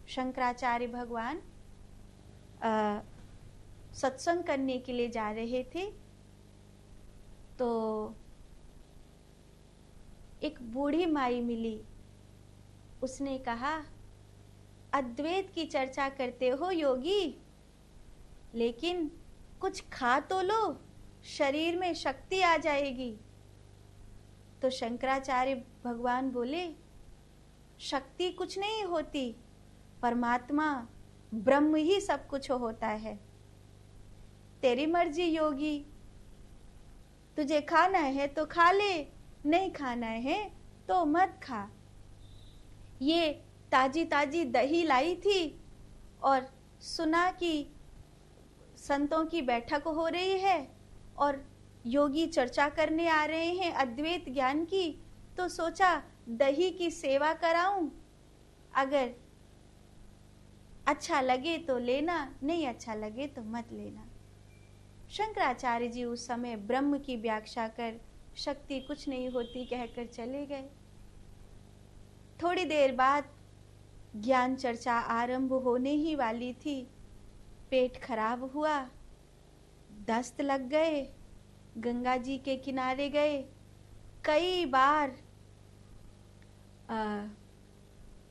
शंकराचार्य भगवान सत्संग करने के लिए जा रहे थे तो एक बूढ़ी माई मिली। उसने कहा, अद्वैत की चर्चा करते हो योगी, लेकिन कुछ खा तो लो, शरीर में शक्ति आ जाएगी। तो शंकराचार्य भगवान बोले, शक्ति कुछ नहीं होती, परमात्मा ब्रह्म ही सब कुछ होता है। तेरी मर्जी योगी, तुझे खाना है तो खा ले, नहीं खाना है तो मत खा। ये ताजी ताजी दही लाई थी और सुना कि संतों की बैठक हो रही है और योगी चर्चा करने आ रहे हैं अद्वैत ज्ञान की, तो सोचा दही की सेवा कराऊं, अगर अच्छा लगे तो लेना, नहीं अच्छा लगे तो मत लेना। शंकराचार्य जी उस समय ब्रह्म की व्याख्या कर शक्ति कुछ नहीं होती कहकर चले गए। थोड़ी देर बाद ज्ञान चर्चा आरंभ होने ही वाली थी। पेट खराब हुआ, दस्त लग गए, गंगा जी के किनारे गए। कई बार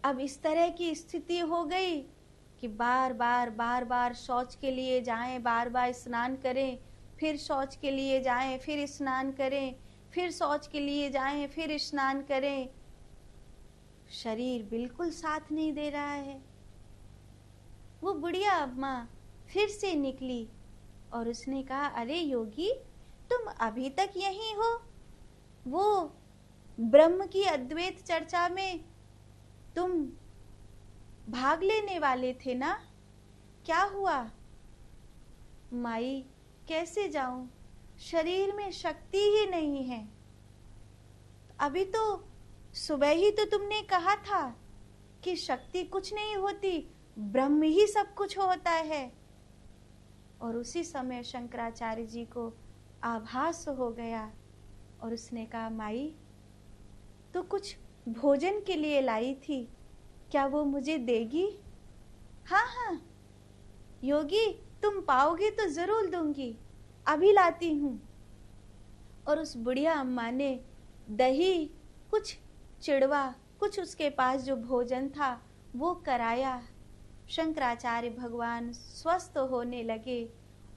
अब इस तरह की स्थिति हो गई कि बार बार शौच के लिए जाएं, बार बार स्नान करें, फिर शौच के लिए जाएं, फिर स्नान करें, फिर शौच के लिए जाएं, फिर स्नान करें। शरीर बिल्कुल साथ नहीं दे रहा है। वो बुढ़िया अम्मा फिर से निकली और उसने कहा, अरे योगी, तुम अभी तक यहीं हो? वो ब्रह्म की अद्वैत चर्चा में तुम भाग लेने वाले थे ना, क्या हुआ? माई, कैसे जाऊं, शरीर में शक्ति ही नहीं है। अभी तो सुबह ही तो तुमने कहा था कि शक्ति कुछ नहीं होती, ब्रह्म ही सब कुछ होता है। और उसी समय शंकराचार्य जी को आभास हो गया और उसने कहा, माई, तो कुछ भोजन के लिए लाई थी, क्या वो मुझे देगी? हाँ हाँ योगी, तुम पाओगे तो जरूर दूंगी, अभी लाती हूं। और उस बुढ़िया अम्मा ने दही, कुछ चिड़वा, कुछ उसके पास जो भोजन था वो कराया। शंकराचार्य भगवान स्वस्थ होने लगे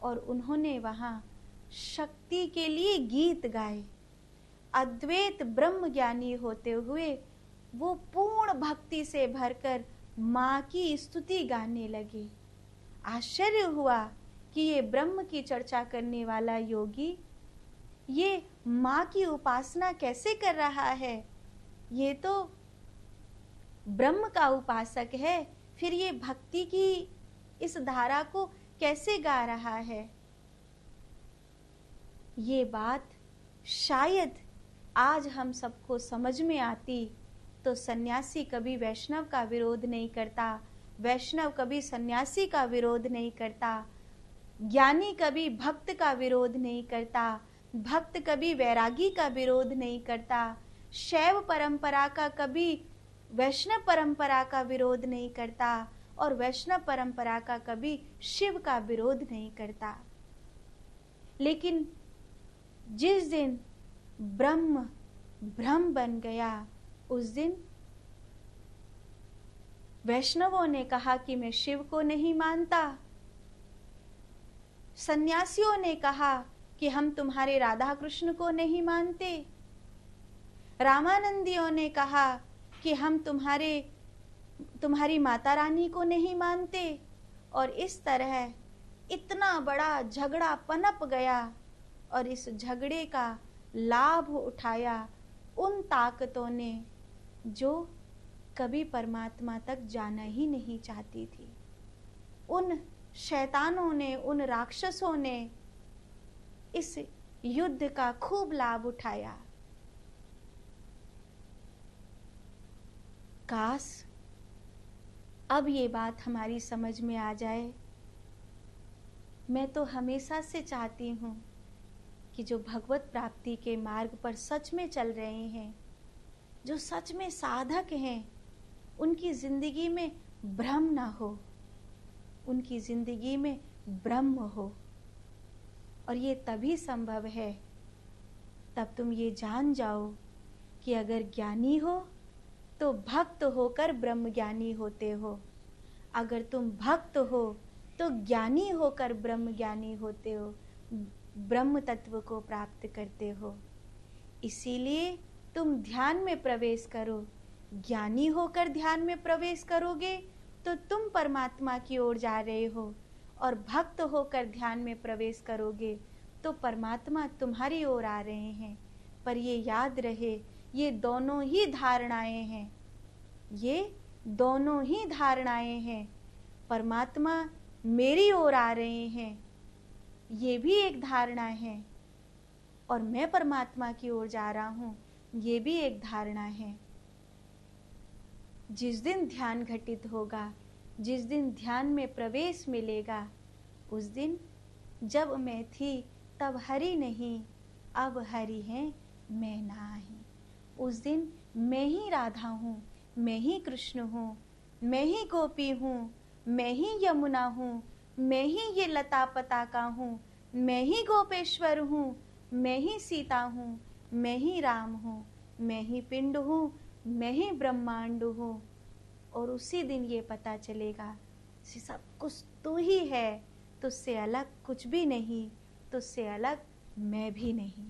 और उन्होंने वहां शक्ति के लिए गीत गाए। अद्वैत ब्रह्म ज्ञानी होते हुए वो पूर्ण भक्ति से भरकर माँ की स्तुति गाने लगे। आश्चर्य हुआ कि ये ब्रह्म की चर्चा करने वाला योगी ये माँ की उपासना कैसे कर रहा है? ये तो ब्रह्म का उपासक है, फिर ये भक्ति की इस धारा को कैसे गा रहा है? ये बात शायद आज हम सबको समझ में आती तो सन्यासी कभी वैष्णव का विरोध नहीं करता, वैष्णव कभी सन्यासी का विरोध नहीं करता, ज्ञानी कभी भक्त का विरोध नहीं करता, भक्त कभी वैरागी का विरोध नहीं करता, शैव परंपरा का कभी वैष्णव परंपरा का विरोध नहीं करता और वैष्णव परंपरा का कभी शिव का विरोध नहीं करता। लेकिन जिस दिन ब्रह्म ब्रह्म बन गया, उस दिन वैष्णवों ने कहा कि मैं शिव को नहीं मानता, सन्यासियों ने कहा कि हम तुम्हारे राधा कृष्ण को नहीं मानते, रामानंदियों ने कहा कि हम तुम्हारी माता रानी को नहीं मानते। और इस तरह इतना बड़ा झगड़ा पनप गया और इस झगड़े का लाभ उठाया उन ताकतों ने जो कभी परमात्मा तक जाना ही नहीं चाहती थी। उन शैतानों ने, उन राक्षसों ने इस युद्ध का खूब लाभ उठाया। काश अब ये बात हमारी समझ में आ जाए। मैं तो हमेशा से चाहती हूँ कि जो भगवत प्राप्ति के मार्ग पर सच में चल रहे हैं, जो सच में साधक हैं, उनकी जिंदगी में भ्रम ना हो, उनकी जिंदगी में ब्रह्म हो। और ये तभी संभव है, तब तुम ये जान जाओ कि अगर ज्ञानी हो तो भक्त होकर ब्रह्म ज्ञानी होते हो, अगर तुम भक्त हो तो ज्ञानी होकर ब्रह्म ज्ञानी होते हो, ब्रह्म तत्व को प्राप्त करते हो। इसीलिए तुम ध्यान में प्रवेश करो। ज्ञानी होकर ध्यान में प्रवेश करोगे तो तुम परमात्मा की ओर जा रहे हो, और भक्त होकर ध्यान में प्रवेश करोगे तो परमात्मा तुम्हारी ओर आ रहे हैं। पर ये याद रहे, ये दोनों ही धारणाएं हैं, ये दोनों ही धारणाएं हैं। परमात्मा मेरी ओर आ रहे हैं, ये भी एक धारणा है, और मैं परमात्मा की ओर जा रहा हूँ, ये भी एक धारणा है। जिस दिन ध्यान घटित होगा, जिस दिन ध्यान में प्रवेश मिलेगा, उस दिन जब मैं थी तब हरि नहीं, अब हरि है मैं नाही। उस दिन मैं ही राधा हूँ, मैं ही कृष्ण हूँ, मैं ही गोपी हूँ, मैं ही यमुना हूँ, मैं ही ये लता पताका हूँ, मैं ही गोपेश्वर हूँ, मैं ही सीता हूँ, मैं ही राम हूँ, मैं ही पिंड हूँ, मैं ही ब्रह्मांड हूँ। और उसी दिन ये पता चलेगा सब कुछ तू ही है, तुझसे अलग कुछ भी नहीं, तुझसे अलग मैं भी नहीं।